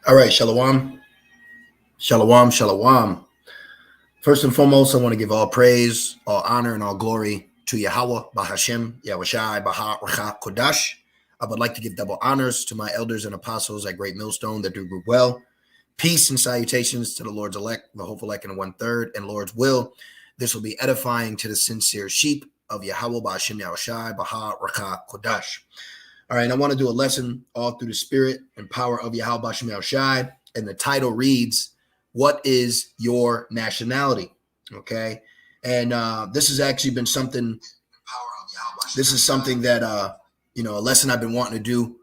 All right, Shalom. Shalom, Shalom. First and foremost, I want to give all praise, all honor, and all glory to Yahweh, Bahashem, Yahushai, Baha, Racha, Kodash. I would like to give double honors to my elders and apostles at Great Millstone that do group well. Peace and salutations to the Lord's elect, the hopeful elect, and 1/3, and Lord's will. This will be edifying to the sincere sheep of Yahweh, Bahashem, Yahushai, Baha, Racha, Kodash. All right, I want to do a lesson all through the spirit and power of Yahweh, Bahashem, Yahushai, and the title reads, what is your nationality? Okay. And this has actually been something, that, a lesson I've been wanting to do,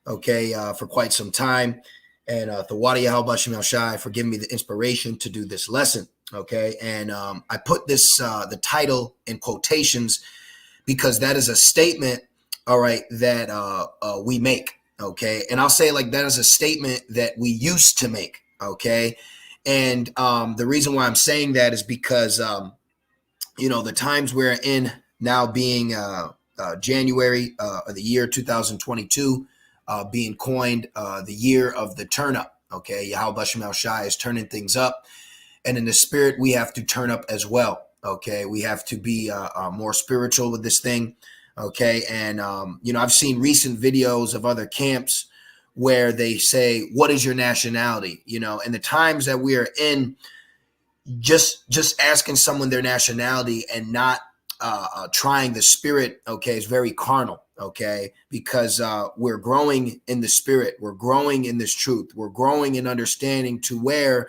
okay, for quite some time. And Thawadi Yahweh Shem Shai for giving me the inspiration to do this lesson. Okay. And I put this, the title in quotations because that is a statement, all right, that we make. Okay. And I'll say like that is a statement that we used to make. Okay. And the reason why I'm saying that is because, the times we're in now being January of the year 2022, being coined the year of the turn up. Okay. Yahweh Bashem Shai is turning things up. And in the spirit, we have to turn up as well. Okay. We have to be more spiritual with this thing. Okay. And, I've seen recent videos of other camps where they say, what is your nationality? And the times that we are in, just asking someone their nationality and not trying the spirit, okay, is very carnal, okay, because we're growing in the spirit. We're growing in this truth. We're growing in understanding to where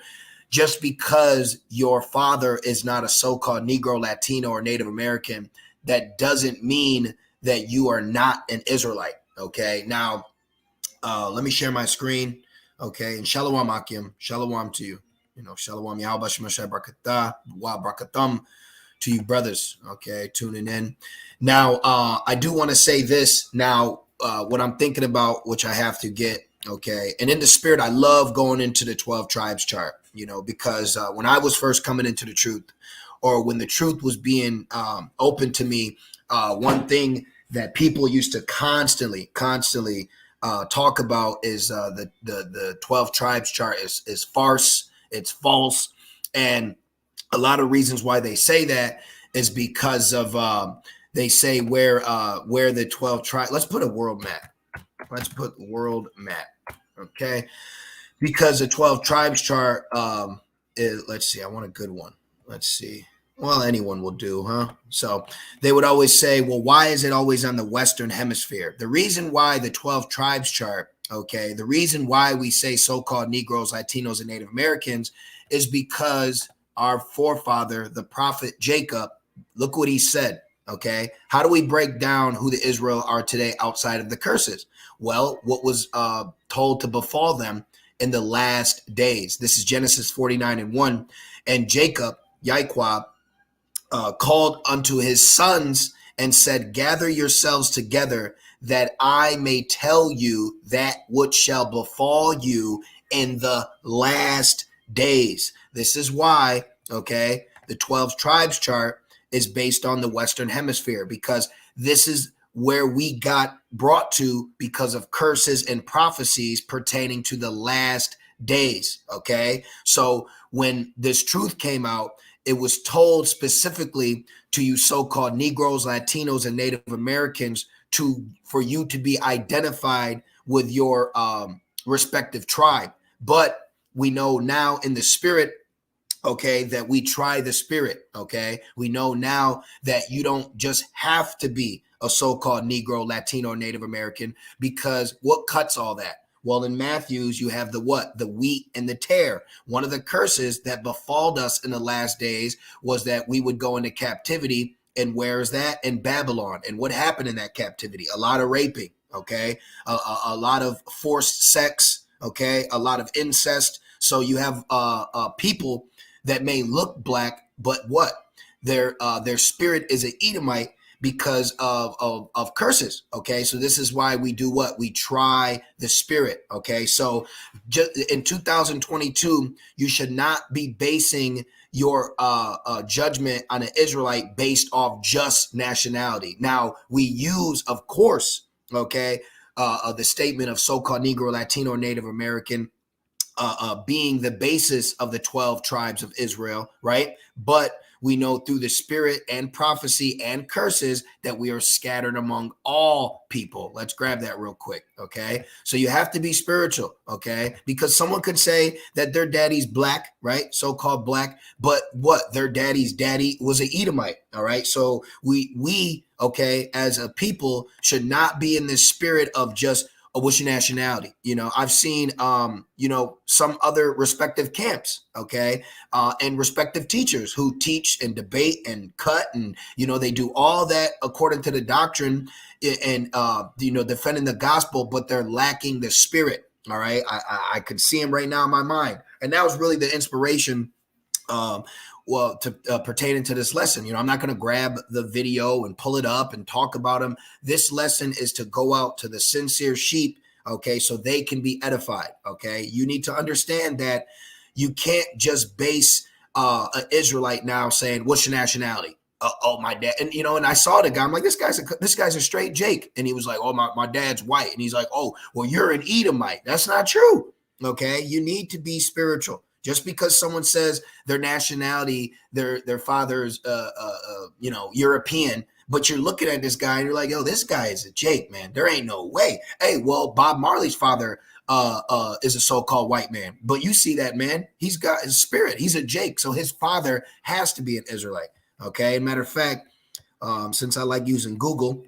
just because your father is not a so-called Negro, Latino, or Native American, that doesn't mean that you are not an Israelite, okay? Now, let me share my screen, okay? And Shalom Akim, Shalom to you. Shalom Yahweh Shemashai Barakatah, Wa Barakatam to you brothers, okay, tuning in. Now, I do want to say this now, what I'm thinking about, which I have to get, okay? And in the spirit, I love going into the 12 tribes chart, because when I was first coming into the truth, or when the truth was being open to me, one thing that people used to constantly talk about is the 12 tribes chart is farce, it's false, and a lot of reasons why they say that is because of they say where the 12 tribes. Let's put a world map. Let's put world map, okay? Because the 12 tribes chart let's see. I want a good one. Let's see. Well, anyone will do, huh? So they would always say, well, why is it always on the Western Hemisphere? The reason why the 12 tribes chart, okay, the reason why we say so-called Negroes, Latinos, and Native Americans is because our forefather, the prophet Jacob, look what he said, okay? How do we break down who the Israel are today outside of the curses? Well, what was told to befall them in the last days. This is Genesis 49:1. And Jacob, Yahweh, called unto his sons and said, gather yourselves together that I may tell you that which shall befall you in the last days. This is why, okay, the 12 tribes chart is based on the Western Hemisphere, because this is where we got brought to because of curses and prophecies pertaining to the last days, okay? So when this truth came out, it was told specifically to you so-called Negroes, Latinos, and Native Americans for you to be identified with your respective tribe. But we know now in the spirit, okay, that we try the spirit, okay? We know now that you don't just have to be a so-called Negro, Latino, or Native American, because what cuts all that? Well, in Matthew's, you have the what? The wheat and the tare. One of the curses that befalled us in the last days was that we would go into captivity. And where is that? In Babylon. And what happened in that captivity? A lot of raping, okay? A lot of forced sex, okay? A lot of incest. So you have people that may look black, but what? Their spirit is an Edomite because of curses, okay? So this is why we do what? We try the spirit, okay? So just in 2022, you should not be basing your judgment on an Israelite based off just nationality. Now, we use, of course, okay, the statement of so-called Negro, Latino, or Native American being the basis of the 12 tribes of Israel, right? But we know through the spirit and prophecy and curses that we are scattered among all people. Let's grab that real quick, okay? So you have to be spiritual, okay? Because someone could say that their daddy's black, right? So-called black, but what? Their daddy's daddy was an Edomite, all right? So we okay, as a people should not be in this spirit of just, oh, what's your nationality? I've seen, some other respective camps, okay, and respective teachers who teach and debate and cut, and, they do all that according to the doctrine and, defending the gospel, but they're lacking the spirit. All right. I could see him right now in my mind. And that was really the inspiration to pertaining to this lesson. I'm not going to grab the video and pull it up and talk about them. This lesson is to go out to the sincere sheep, okay, so they can be edified, okay? You need to understand that you can't just base an Israelite now saying, what's your nationality? Oh, my dad. And, and I saw the guy. I'm like, this guy's a straight Jake. And he was like, oh, my dad's white. And he's like, oh, well, you're an Edomite. That's not true, okay? You need to be spiritual. Just because someone says their nationality, their father's, European, but you're looking at this guy and you're like, yo, this guy is a Jake, man. There ain't no way. Hey, well, Bob Marley's father is a so-called white man, but you see that man, he's got his spirit. He's a Jake, so his father has to be an Israelite. Okay. Matter of fact, since I like using Google,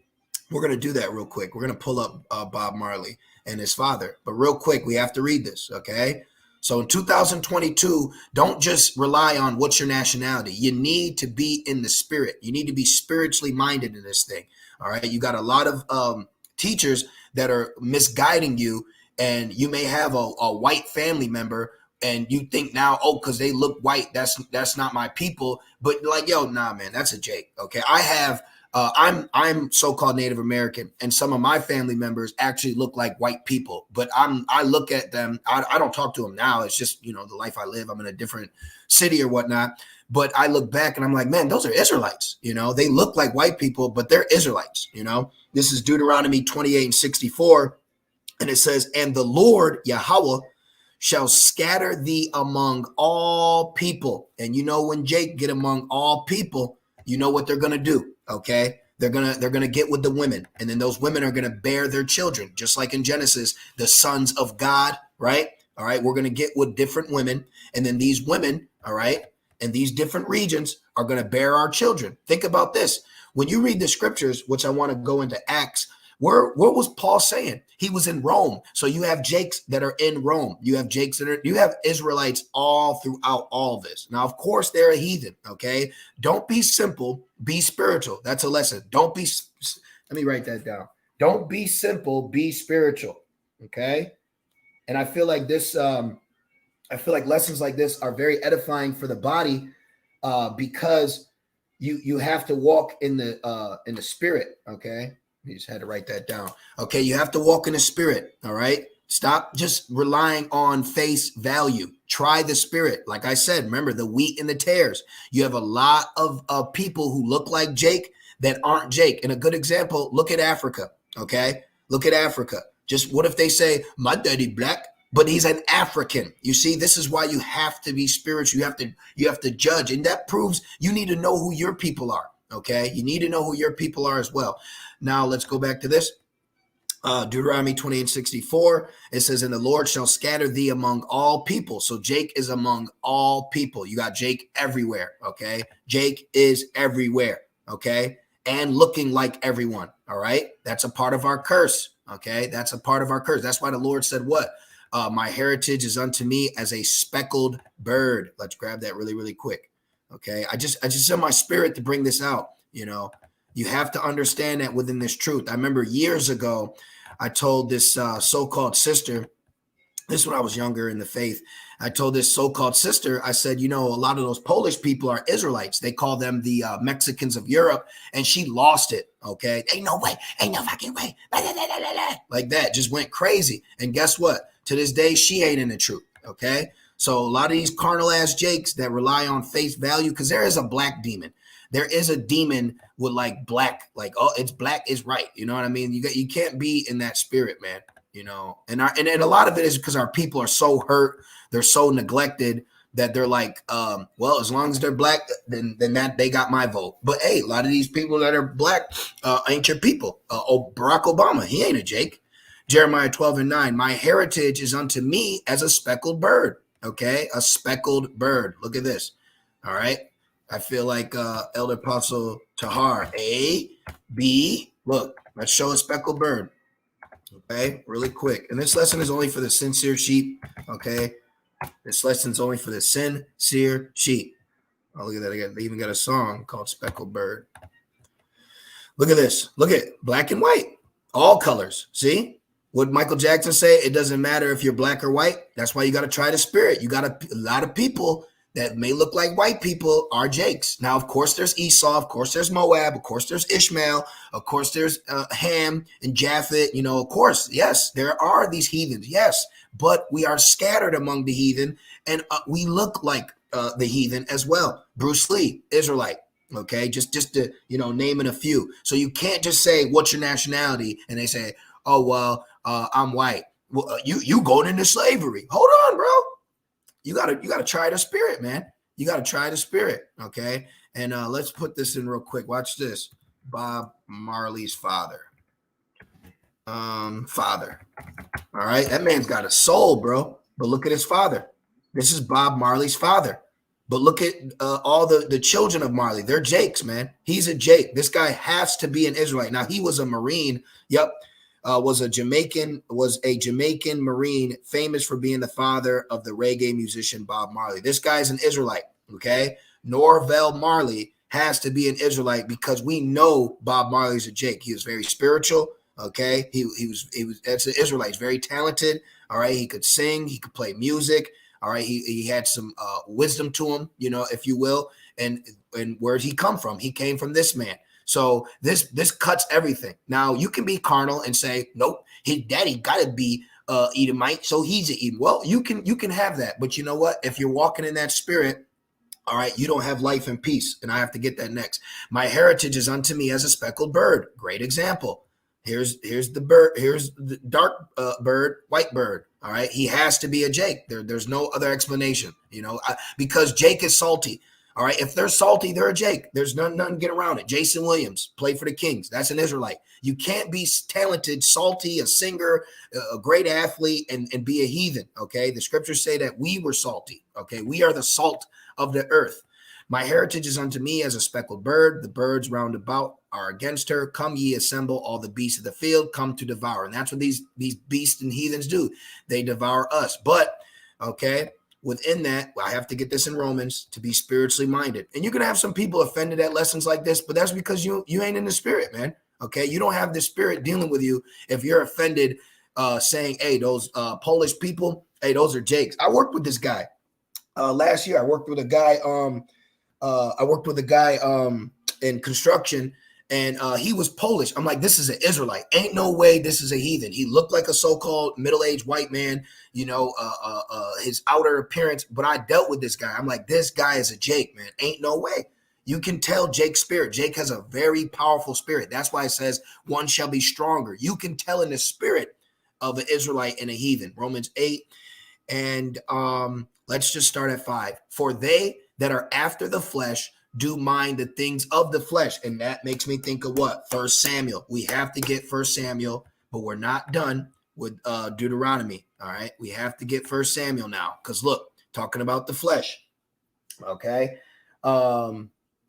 we're gonna do that real quick. We're gonna pull up Bob Marley and his father, but real quick, we have to read this. Okay. So in 2022, don't just rely on what's your nationality. You need to be in the spirit. You need to be spiritually minded in this thing. All right. You got a lot of teachers that are misguiding you, and you may have a white family member and you think now, oh, because they look white, that's not my people. But like, yo, nah, man, that's a Jake. Okay. I'm so-called Native American, and some of my family members actually look like white people, but I look at them. I don't talk to them now. It's just, the life I live. I'm in a different city or whatnot, but I look back and I'm like, man, those are Israelites. They look like white people, but they're Israelites. This is Deuteronomy 28:64. And it says, and the Lord Yahweh shall scatter thee among all people. And when Jake get among all people, you know what they're going to do. Okay. They're going to get with the women, and then those women are going to bear their children, just like in Genesis, the sons of God. Right. All right. We're going to get with different women, and then these women. All right. And these different regions are going to bear our children. Think about this. When you read the scriptures, which I want to go into Acts, what was Paul saying? He was in Rome. So you have Jakes that are in Rome. You have you have Israelites all throughout all this. Now, of course, they're a heathen. Okay. Don't be simple, be spiritual. That's a lesson. Let me write that down. Don't be simple, be spiritual. Okay. And I feel like lessons like this are very edifying for the body, because you have to walk in the spirit. Okay. You just had to write that down. Okay, you have to walk in the spirit. All right. Stop just relying on face value. Try the spirit. Like I said, remember the wheat and the tares. You have a lot of people who look like Jake that aren't Jake. And a good example, look at Africa. Okay. Look at Africa. Just what if they say, my daddy black, but he's an African? You see, this is why you have to be spiritual. You have to judge. And that proves you need to know who your people are. Okay. You need to know who your people are as well. Now let's go back to this. Deuteronomy 28:64. It says, and the Lord shall scatter thee among all people. So Jake is among all people. You got Jake everywhere. Okay. Jake is everywhere. Okay. And looking like everyone. All right. That's a part of our curse. Okay. That's a part of our curse. That's why the Lord said what? My heritage is unto me as a speckled bird. Let's grab that really, really quick. Okay. I just sent my spirit to bring this out. You have to understand that within this truth. I remember years ago, I told this so-called sister, this is when I was younger in the faith. I told this so-called sister, I said, a lot of those Polish people are Israelites. They call them the Mexicans of Europe. And she lost it. Okay. Ain't no way. Ain't no fucking way. Like that. Just went crazy. And guess what? To this day, she ain't in the truth. Okay. So a lot of these carnal ass Jakes that rely on face value, because there is a black demon. There is a demon with like black, like, oh, it's black is right. You know what I mean? You can't be in that spirit, man. you know, and a lot of it is because our people are so hurt, they're so neglected that they're like, well, as long as they're black, then that they got my vote. But hey, a lot of these people that are black ain't your people. Barack Obama, he ain't a Jake. Jeremiah 12:9, my heritage is unto me as a speckled bird. Okay, a speckled bird. Look at this. All right. I feel like Elder Apostle Tahar. A, B, look, let's show a speckled bird. Okay, really quick. And this lesson is only for the sincere sheep. Okay, this lesson's only for the sincere sheep. Oh, look at that. They even got a song called Speckled Bird. Look at this. Look at black and white. All colors. See? What Michael Jackson say? It doesn't matter if you're black or white. That's why you got to try the spirit. You got a lot of people that may look like white people are Jakes. Now, of course, there's Esau. Of course, there's Moab. Of course, there's Ishmael. Of course, there's Ham and Japheth. You know, of course, yes, there are these heathens. Yes, but we are scattered among the heathen, and we look like the heathen as well. Bruce Lee, Israelite. Okay, just to, you know, naming a few. So you can't just say, what's your nationality? And they say, oh, well, I'm white. Well, you going into slavery. Hold on, bro. You gotta try the spirit, man. You gotta try the spirit, okay? And let's put this in real quick. Watch this. Bob Marley's father. Father. All right, that man's got a soul, bro. But look at his father. This is Bob Marley's father. But look at all the children of Marley. They're Jakes, man. He's a Jake. This guy has to be an Israelite. Now, he was a Marine. Yep. Was a Jamaican Marine, famous for being the father of the reggae musician Bob Marley. This guy's an Israelite, okay? Norvell Marley has to be an Israelite because we know Bob Marley's a Jake. He was very spiritual, okay? He was that's an Israelite. He's very talented, all right? He could sing, he could play music, all right? He had some wisdom to him, you know, if you will. And where'd he come from? He came from this man. So this cuts everything. Now you can be carnal and say, nope, his daddy got to be Edomite, so he's an Edom. Well, you can have that, but you know what? If you're walking in that spirit, all right, you don't have life and peace. And I have to get that next. My heritage is unto me as a speckled bird. Great example. Here's the bird. Here's the dark bird, white bird. All right, he has to be a Jake. There's no other explanation. You know, because Jake is salty. All right, if they're salty, they're a Jake. There's nothing to get around it. Jason Williams played for the Kings. That's an Israelite. You can't be talented, salty, a singer, a great athlete, and be a heathen, okay? The scriptures say that we were salty, okay? We are the salt of the earth. My heritage is unto me as a speckled bird. The birds round about are against her. Come ye assemble, all the beasts of the field, come to devour. And that's what these beasts and heathens do. They devour us. But, okay, within that, I have to get this in Romans to be spiritually minded. And you're going to have some people offended at lessons like this, but that's because you ain't in the spirit, man. Okay. You don't have the spirit dealing with you. If you're offended, saying, hey, those Polish people, hey, those are Jakes. I worked with this guy last year. I worked with a guy in construction, and he was Polish. I'm like, this is an Israelite. Ain't no way this is a heathen. He looked like a so-called middle-aged white man, you know, his outer appearance. But I dealt with this guy. I'm like, this guy is a Jake, man. Ain't no way. You can tell Jake's spirit. Jake has a very powerful spirit. That's why it says one shall be stronger. You can tell in the spirit of an Israelite and a heathen. Romans 8. And let's just start at 5. For they that are after the flesh do mind the things of the flesh. And that makes me think of what? 1 Samuel. We have to get 1 Samuel, but we're not done with Deuteronomy. All right. We have to get 1 Samuel now. Because look, talking about the flesh. Okay.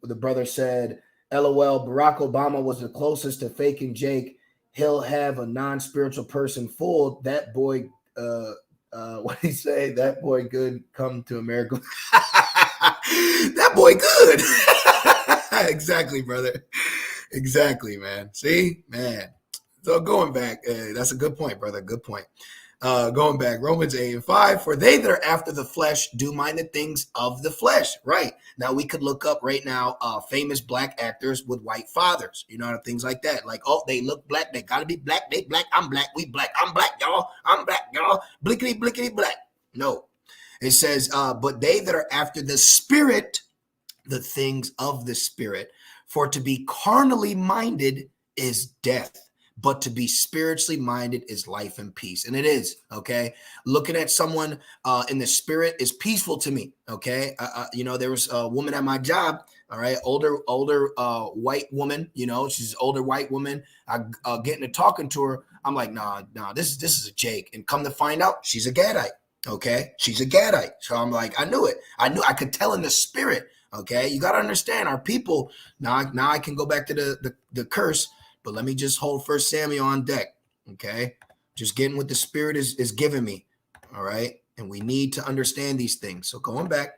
The brother said, LOL, Barack Obama was the closest to faking Jake. He'll have a non-spiritual person fooled. That boy, what did he say? That boy good come to America. That boy good. Exactly, brother. Exactly, man. See, man. So going back, that's a good point, brother. Good point. Going back, Romans 8:5, for they that are after the flesh do mind the things of the flesh. Right. Now we could look up right now famous black actors with white fathers, you know, things like that. Like, oh, they look black, they gotta be black, they black, I'm black, we black, I'm black, y'all, I'm black, y'all, blickety, blickety, black. No. It says, but they that are after the spirit, the things of the spirit, for to be carnally minded is death, but to be spiritually minded is life and peace. And it is, okay? Looking at someone in the spirit is peaceful to me, okay? There was a woman at my job, all right, older white woman, she's an older white woman. I getting to talking to her. I'm like, nah, this is a Jake. And come to find out, she's a Gadite, okay? She's a Gadite. So I'm like, I knew it. I could tell in the spirit, okay? You got to understand our people. Now I can go back to the curse. But let me just hold First Samuel on deck, okay? Just getting what the Spirit is giving me, all right? And we need to understand these things. So going back,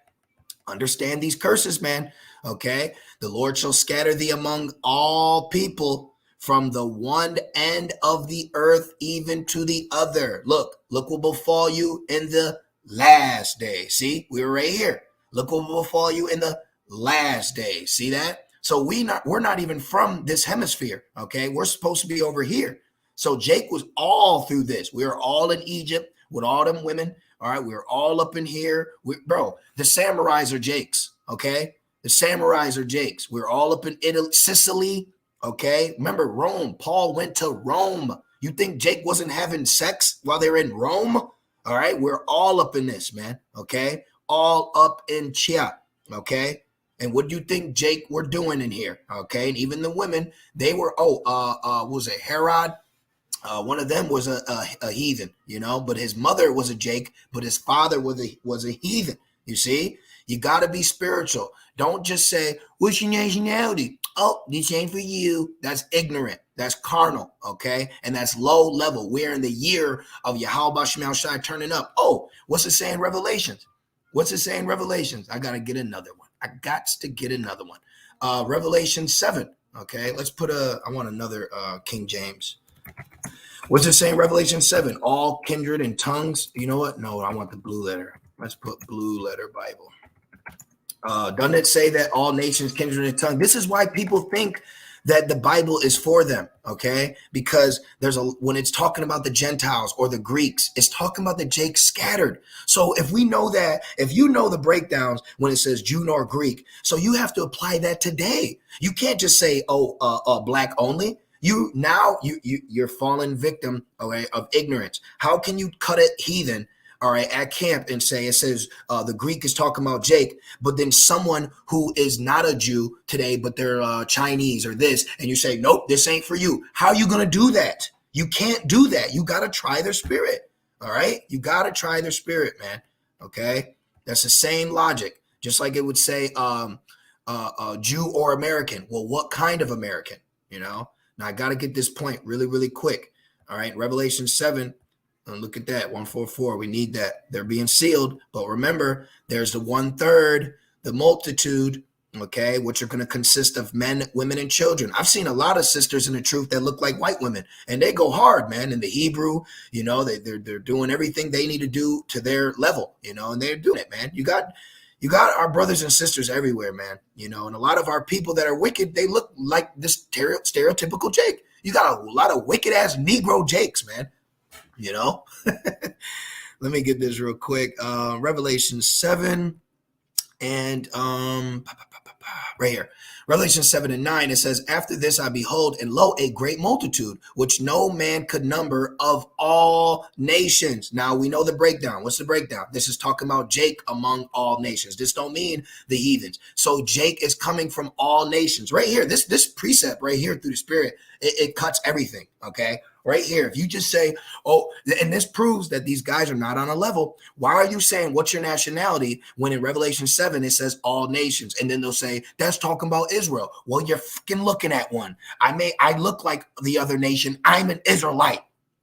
understand these curses, man, okay? The Lord shall scatter thee among all people from the one end of the earth even to the other. Look what befall you in the last day. See, we were right here. Look what will befall you in the last day. See that? So we're not even from this hemisphere, okay? We're supposed to be over here. So Jake was all through this. We were all in Egypt with all them women, all right? We were all up in here. Bro, the samurais are Jakes, okay? The samurais are Jakes. We're all up in Italy, Sicily, okay? Remember Rome. Paul went to Rome. You think Jake wasn't having sex while they're in Rome? All right? We're all up in this, man, okay? All up in Chia, okay? And what do you think Jake were doing in here? Okay. And even the women, they were, was it Herod? One of them was a heathen, but his mother was a Jake, but his father was a heathen. You see, you got to be spiritual. Don't just say, what's your nationality? Oh, this ain't for you. That's ignorant. That's carnal. Okay. And that's low level. We're in the year of Yahweh Shemel Shai turning up. Oh, what's it saying? Revelations. What's it saying? Revelations. I got to get another one. Revelation 7. Okay, let's put I want another King James. What's it saying? Revelation 7. All kindred and tongues. You know what? No, I want the blue letter. Let's put blue letter Bible. Doesn't it say that all nations, kindred and tongue? This is why people think that the Bible is for them, okay? Because when it's talking about the Gentiles or the Greeks, it's talking about the Jake scattered. So if we know that, if you know the breakdowns when it says Jew nor Greek, so you have to apply that today. You can't just say, black only. You're fallen victim, okay, of ignorance. How can you cut it heathen, all right, at camp and say it says the Greek is talking about Jake, but then someone who is not a Jew today, but they're Chinese or this, and you say, nope, this ain't for you. How are you going to do that? You can't do that. You got to try their spirit, all right? You got to try their spirit, man, okay? That's the same logic, just like it would say Jew or American. Well, what kind of American, Now, I got to get this point really, really quick, all right? Revelation 7. And look at that, 144. We need that. They're being sealed. But remember, there's the 1/3, the multitude, okay, which are going to consist of men, women, and children. I've seen a lot of sisters in the truth that look like white women, and they go hard, man. In the Hebrew, they're doing everything they need to do to their level, and they're doing it, man. You got our brothers and sisters everywhere, man. And a lot of our people that are wicked, they look like this stereotypical Jake. You got a lot of wicked ass Negro Jakes, man. Let me get this real quick. Revelation 7 and right here. Revelation 7 and 9, it says, after this I behold, and lo, a great multitude, which no man could number, of all nations. Now we know the breakdown. What's the breakdown? This is talking about Jake among all nations. This don't mean the heathens. So Jake is coming from all nations. Right here, this precept right here through the Spirit, it cuts everything, okay? Right here, if you just say, and this proves that these guys are not on a level. Why are you saying, what's your nationality, when in Revelation 7 it says all nations? And then they'll say, that's talking about Israel. Well, you're fucking looking at one. I look like the other nation. I'm an Israelite.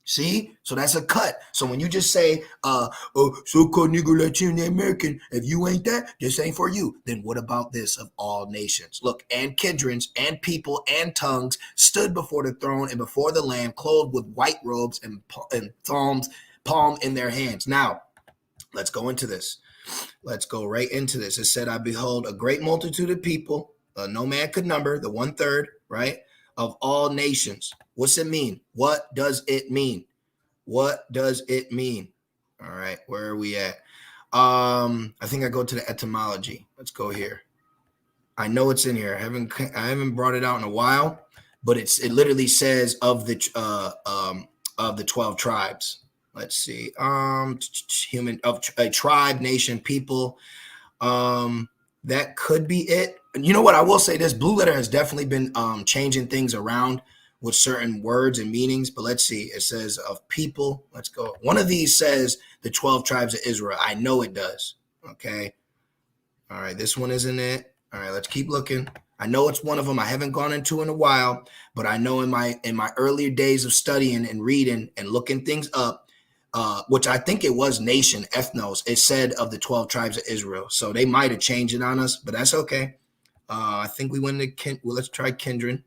See? So that's a cut. So when you just say, so-called Negro, Latino, American, if you ain't that, this ain't for you. Then what about this of all nations? Look, and kindreds and people and tongues stood before the throne and before the Lamb, clothed with white robes and palm in their hands. Now, let's go into this. Let's go right into this. It said, I behold a great multitude of people, no man could number, the 1/3, right, of all nations. What's it mean? What does it mean? What does it mean? All right, where are we at? I think I go to the etymology. Let's go here. I know it's in here. I haven't brought it out in a while, but it literally says of the 12 tribes. Let's see. Human of a tribe, nation, people. That could be it. You know what? I will say this: Blue Letter has definitely been changing things around with certain words and meanings. But let's see. It says of people. Let's go. One of these says the 12 tribes of Israel. I know it does. Okay. All right. This one isn't it. All right. Let's keep looking. I know it's one of them I haven't gone into in a while, but I know in my earlier days of studying and reading and looking things up, which I think it was nation, ethnos, it said of the 12 tribes of Israel. So they might have changed it on us, but that's okay. I think we went to let's try kindred.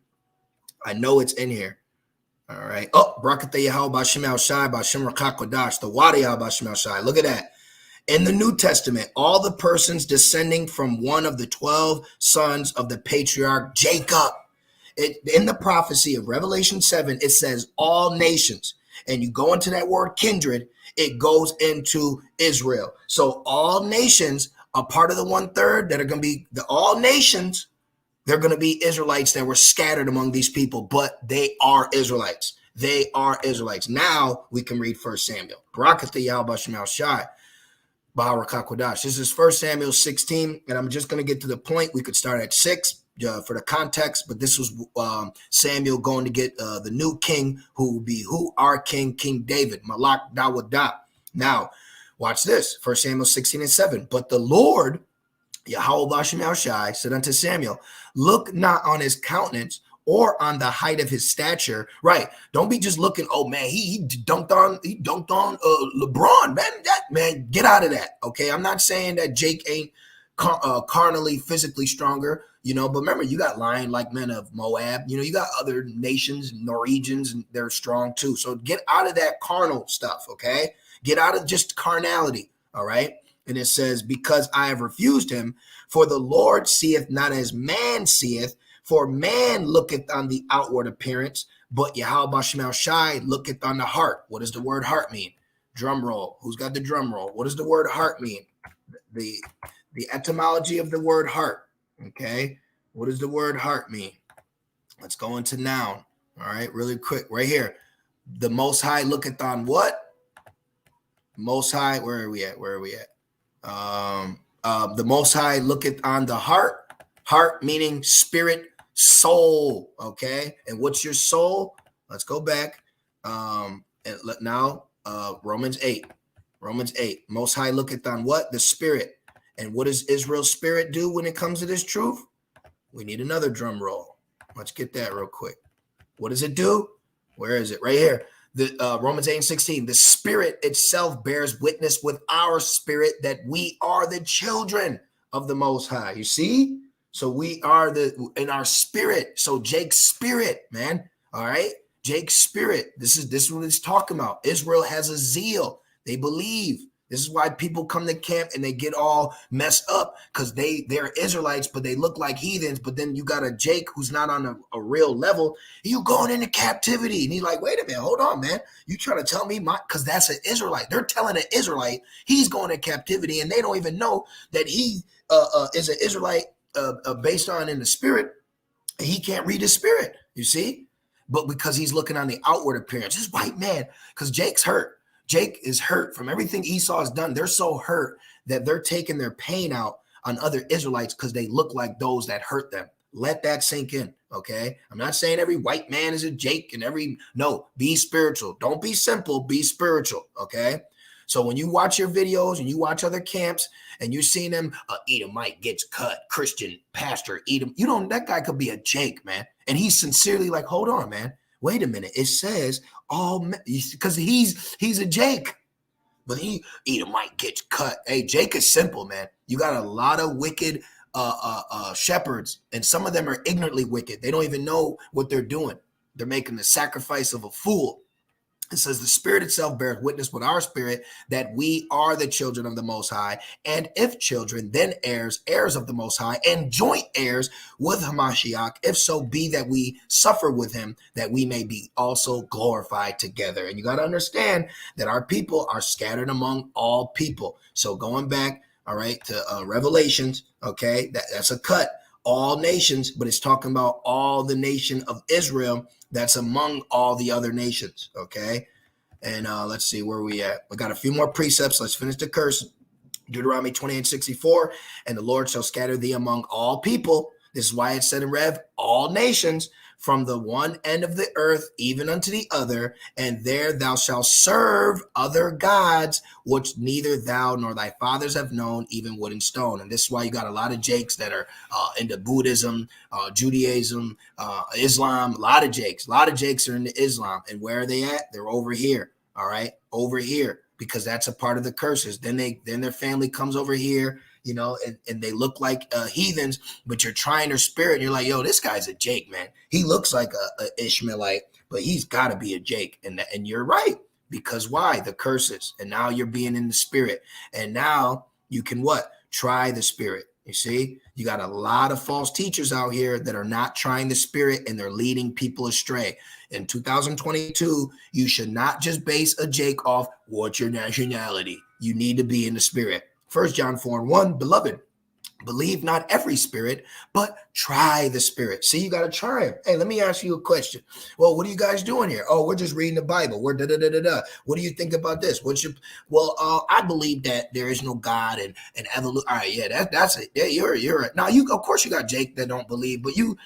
I know it's in here. All right. Oh, Barakatah Yahweh B'Shem El Shai B'Shem Rakak Kodash, the Wadiah B'Shem El Shai. Look at that. In the New Testament, all the persons descending from one of the 12 sons of the patriarch Jacob. In the prophecy of Revelation 7, it says all nations. And you go into that word kindred, it goes into Israel. So all nations are part of the 1/3 that are going to be all nations. They're going to be Israelites that were scattered among these people, but they are Israelites. They are Israelites. Now we can read 1 Samuel. Barakatah Yahweh B'Shem El Shai. This is 1 Samuel 16, and I'm just going to get to the point. We could start at 6 for the context, but this was Samuel going to get the new king, who will be our king, King David, Malak Dawadah. Now, watch this, 1 Samuel 16 and 7. But the Lord, Yahweh B'Shem El Shai, said unto Samuel, look not on his countenance or on the height of his stature. Right. Don't be just looking, oh man, he dunked on LeBron. Man, get out of that. Okay. I'm not saying that Jake ain't carnally, physically stronger, but remember, you got lion-like men of Moab, you got other nations, Norwegians, and they're strong too. So get out of that carnal stuff. Okay. Get out of just carnality. All right. And it says, because I have refused him, for the Lord seeth not as man seeth, for man looketh on the outward appearance, but Yahweh B'Shem El Shai looketh on the heart. What does the word heart mean? Drum roll. Who's got the drum roll? What does the word heart mean? The etymology of the word heart. Okay. What does the word heart mean? Let's go into noun. All right. Really quick. Right here. The Most High looketh on what? Most High. Where are we at? The Most High looketh on the heart. Heart meaning spirit, soul. Okay. And what's your soul? Let's go back. Now, Romans 8. Most High looketh on what? The spirit. And what does Israel's spirit do when it comes to this truth? We need another drum roll. Let's get that real quick. What does it do? Where is it? Right here. The Romans 8 and 16. The spirit itself bears witness with our spirit that we are the children of the Most High. You see? So we are in our spirit. So Jake's spirit, man. All right. Jake's spirit. This is what it's talking about. Israel has a zeal. They believe. This is why people come to camp and they get all messed up, because they're Israelites, but they look like heathens. But then you got a Jake who's not on a real level. You going into captivity. And he's like, wait a minute, hold on, man. You trying to tell me because that's an Israelite. They're telling an Israelite he's going to captivity, and they don't even know that he is an Israelite based on in the spirit. He can't read his spirit, you see? But because he's looking on the outward appearance, this white man, because Jake's hurt. Jake is hurt from everything Esau has done. They're so hurt that they're taking their pain out on other Israelites because they look like those that hurt them. Let that sink in, okay? I'm not saying every white man is a Jake and no, be spiritual. Don't be simple, be spiritual, okay? So when you watch your videos and you watch other camps and you're seeing them, Edomite gets cut, Christian pastor, Edom, that guy could be a Jake, man. And he's sincerely like, hold on, man. Wait a minute. It says because he's a Jake, but Edomite gets cut. Hey, Jake is simple, man. You got a lot of wicked shepherds, and some of them are ignorantly wicked. They don't even know what they're doing. They're making the sacrifice of a fool. It says the spirit itself bears witness with our spirit that we are the children of the Most High. And if children, then heirs, heirs of the Most High, and joint heirs with Hamashiach, if so be that we suffer with him, that we may be also glorified together. And you got to understand that our people are scattered among all people. So going back, all right, to Revelations, okay, that's a cut. all nations, but it's talking about all the nation of Israel that's among all the other nations, okay? And let's see where we at. We got a few more precepts. Let's finish the curse. Deuteronomy 28:64, and the Lord shall scatter thee among all people. This is why it said in Rev, all nations, from the one end of the earth even unto the other, and there thou shalt serve other gods, which neither thou nor thy fathers have known, even wood and stone. And this is why you got a lot of Jakes that are into Buddhism, Judaism, Islam. A lot of Jakes are into Islam. And where are they at? They're over here. All right, over here, because that's a part of the curses. Then their family comes over here, you know, and they look like heathens, but you're trying their spirit. And you're like, yo, this guy's a Jake, man. He looks like a Ishmaelite, but he's got to be a Jake. And you're right, because why? The curses. And now you're being in the spirit. And now you can what? Try the spirit. You see, you got a lot of false teachers out here that are not trying the spirit, and they're leading people astray. In 2022, you should not just base a Jake off what's your nationality. You need to be in the spirit. 1 John 4:1, beloved, believe not every spirit, but try the spirit. See, you got to try it. Hey, let me ask you a question. Well, what are you guys doing here? Oh, we're just reading the Bible. We're da-da-da-da-da. What do you think about this? I believe that there is no God and evolution. All right, yeah, that's it. Yeah, you're right. Now, of course you got Jake that don't believe, but you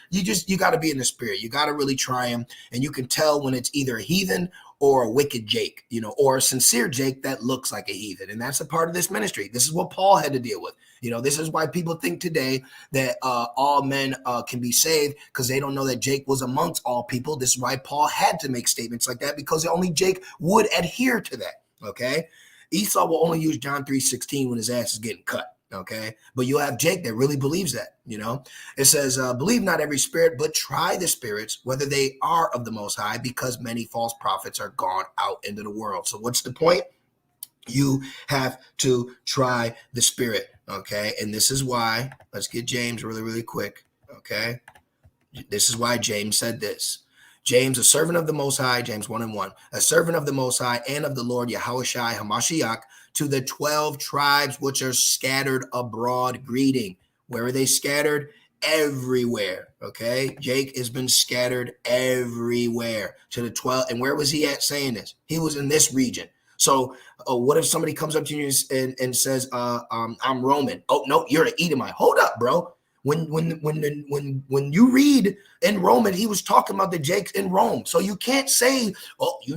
got to be in the spirit. You got to really try him, and you can tell when it's either a heathen or a wicked Jake, you know, or a sincere Jake that looks like a heathen. And that's a part of this ministry. This is what Paul had to deal with. You know, this is why people think today that all men can be saved, because they don't know that Jake was amongst all people. This is why Paul had to make statements like that, because only Jake would adhere to that. Okay. Esau will only use John 3:16 when his ass is getting cut. Okay. But you'll have Jake that really believes that, you know. It says, believe not every spirit, but try the spirits, whether they are of the Most High, because many false prophets are gone out into the world. So what's the point? You have to try the spirit. Okay. And this is why, let's get James really, really quick. Okay. This is why James said this. James, a servant of the Most High, James 1:1, a servant of the Most High and of the Lord Yahushua HaMashiach, to the 12 tribes which are scattered abroad, greeting. Where are they scattered? Everywhere. Okay. Jake has been scattered everywhere to the 12. And where was he at saying this? He was in this region. So what if somebody comes up to you and says, I'm Roman? Oh, no, you're an Edomite. Hold up, bro. When you read in Roman, he was talking about the Jakes in Rome. So you can't say, oh, you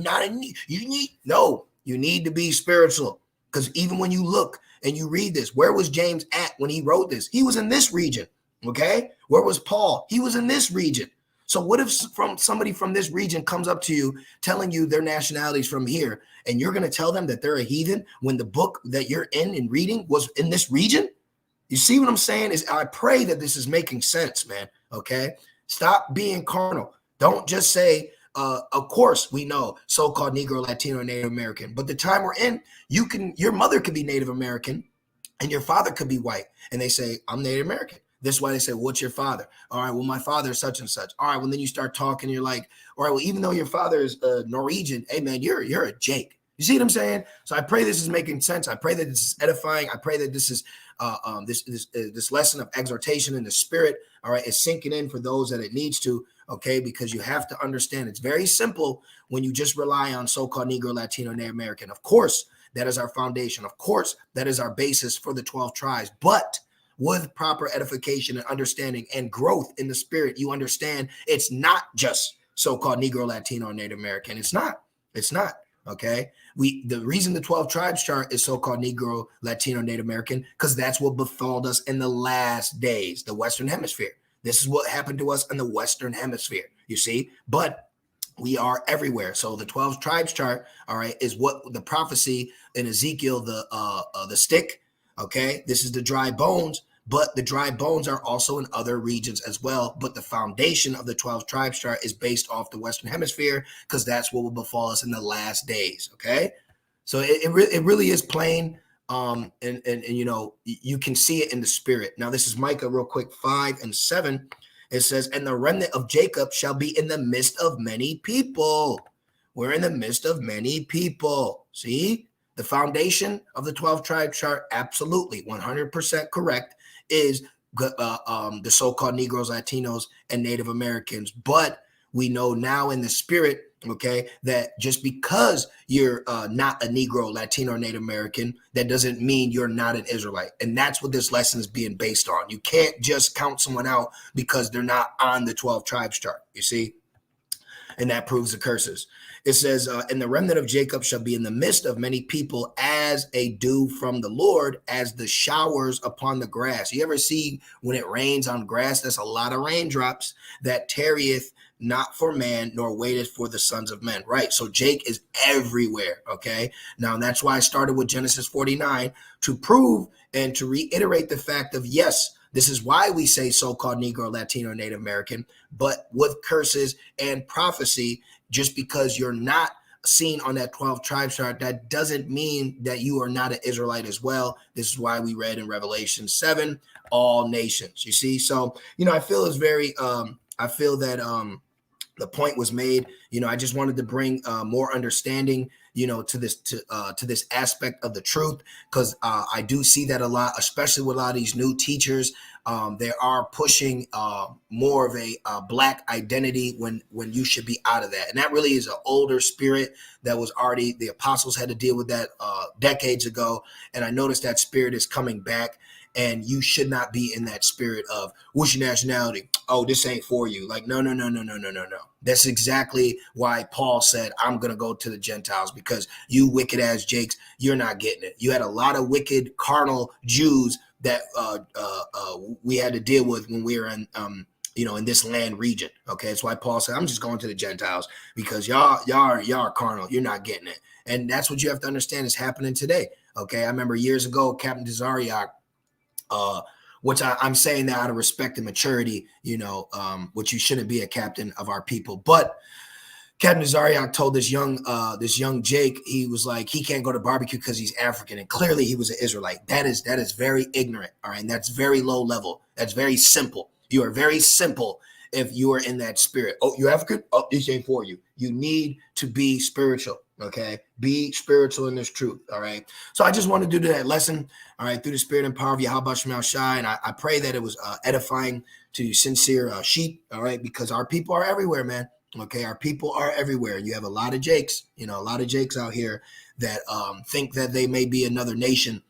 need to be spiritual. Because even when you look and you read this, where was James at when he wrote this? He was in this region. Okay. Where was Paul? He was in this region. So what if somebody from this region comes up to you telling you their nationality is from here, and you're going to tell them that they're a heathen when the book that you're in and reading was in this region? You see what I'm saying? I pray that this is making sense, man. Okay. Stop being carnal. Don't just say, of course we know so-called Negro, Latino, and Native American, but the time we're in, your mother could be Native American and your father could be white. And they say, I'm Native American. This is why they say, what's your father? All right, well, my father is such and such. All right, well, then you start talking. You're like, all right, well, even though your father is Norwegian, hey, man, you're a Jake. You see what I'm saying? So I pray this is making sense. I pray that this is edifying. I pray that this is this lesson of exhortation in the spirit, all right, is sinking in for those that it needs to, okay, because you have to understand it's very simple when you just rely on so-called Negro, Latino, Native American. Of course, that is our foundation. Of course, that is our basis for the 12 tribes. But with proper edification and understanding and growth in the spirit, you understand it's not just so-called Negro, Latino, or Native American. It's not. It's not. Okay. The reason the 12 tribes chart is so-called Negro, Latino, Native American, because that's what befalled us in the last days, the Western Hemisphere. This is what happened to us in the Western Hemisphere, you see, but we are everywhere. So the 12 tribes chart, all right, is what the prophecy in Ezekiel, the stick. Okay. This is the dry bones. But the dry bones are also in other regions as well. But the foundation of the 12 tribes chart is based off the Western Hemisphere, because that's what will befall us in the last days. Okay. So it really is plain. And you know, you can see it in the spirit. Now, this is Micah real quick, 5:7. It says, and the remnant of Jacob shall be in the midst of many people. We're in the midst of many people. See, the foundation of the 12 tribe chart, absolutely 100% correct, is the so-called Negroes, Latinos, and Native Americans. But we know now in the spirit, okay, that just because you're not a Negro, Latino, or Native American, that doesn't mean you're not an Israelite. And that's what this lesson is being based on. You can't just count someone out because they're not on the 12 tribes chart, you see? And that proves the curses. It says, and the remnant of Jacob shall be in the midst of many people as a dew from the Lord, as the showers upon the grass. You ever see when it rains on grass, that's a lot of raindrops, that tarrieth not for man, nor waiteth for the sons of men. Right. So Jake is everywhere. Okay. Now that's why I started with Genesis 49 to prove and to reiterate the fact of, yes, this is why we say so-called Negro, Latino, Native American, but with curses and prophecy. Just because you're not seen on that 12 tribe chart, that doesn't mean that you are not an Israelite as well. This is why we read in Revelation 7, all nations, you see? So, I feel it's very, I feel that the point was made. I just wanted to bring more understanding, to this aspect of the truth, because I do see that a lot, especially with a lot of these new teachers. They are pushing more of a black identity when you should be out of that. And that really is an older spirit that was already, the apostles had to deal with that decades ago. And I noticed that spirit is coming back. And you should not be in that spirit of, what's your nationality? Oh, this ain't for you. Like, no. That's exactly why Paul said, I'm going to go to the Gentiles, because you wicked ass Jakes, you're not getting it. You had a lot of wicked carnal Jews that we had to deal with when we were in, in this land region. Okay. That's why Paul said, I'm just going to the Gentiles, because y'all are carnal. You're not getting it. And that's what you have to understand is happening today. Okay. I remember years ago, Captain Desariac, which I'm saying that out of respect and maturity, which you shouldn't be a captain of our people. But Captain Zariak told this young Jake, he was like, he can't go to barbecue because he's African. And clearly he was an Israelite. That is very ignorant. All right. And that's very low level. That's very simple. You are very simple if you are in that spirit. Oh, you're African? Oh, this ain't for you. You need to be spiritual. Okay. Be spiritual in this truth. All right. So I just want to do that lesson. All right. Through the spirit and power of Yahweh Shemel Shai. And I pray that it was edifying to you sincere sheep. All right. Because our people are everywhere, man. Okay. Our people are everywhere. You have a lot of Jakes, a lot of Jakes out here that think that they may be another nation.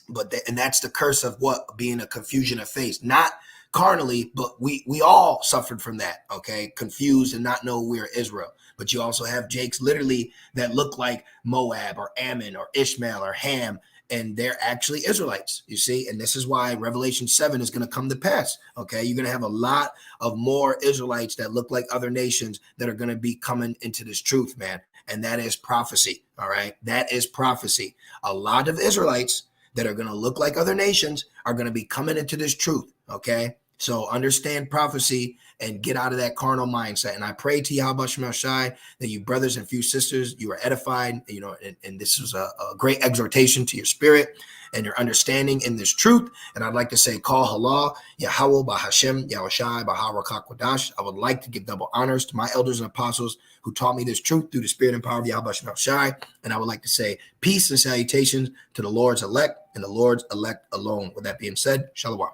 And that's the curse of what? Being a confusion of faith. Not carnally, but we all suffered from that. Okay. Confused and not know we're Israel. But you also have Jakes literally that look like Moab or Ammon or Ishmael or Ham, and they're actually Israelites, you see? And this is why Revelation 7 is going to come to pass, okay? You're going to have a lot of more Israelites that look like other nations that are going to be coming into this truth, man. And that is prophecy, all right? That is prophecy. A lot of Israelites that are going to look like other nations are going to be coming into this truth, okay? So understand prophecy and get out of that carnal mindset. And I pray to Yahweh Shemel Shai that you brothers and few sisters, you are edified, and this is a great exhortation to your spirit and your understanding in this truth. And I'd like to say, call halal, Yahweh, Bahashem, Yahushai, Baharakak Wadash. I would like to give double honors to my elders and apostles who taught me this truth through the spirit and power of Yahweh Shemel Shai. And I would like to say peace and salutations to the Lord's elect and the Lord's elect alone. With that being said, Shalom.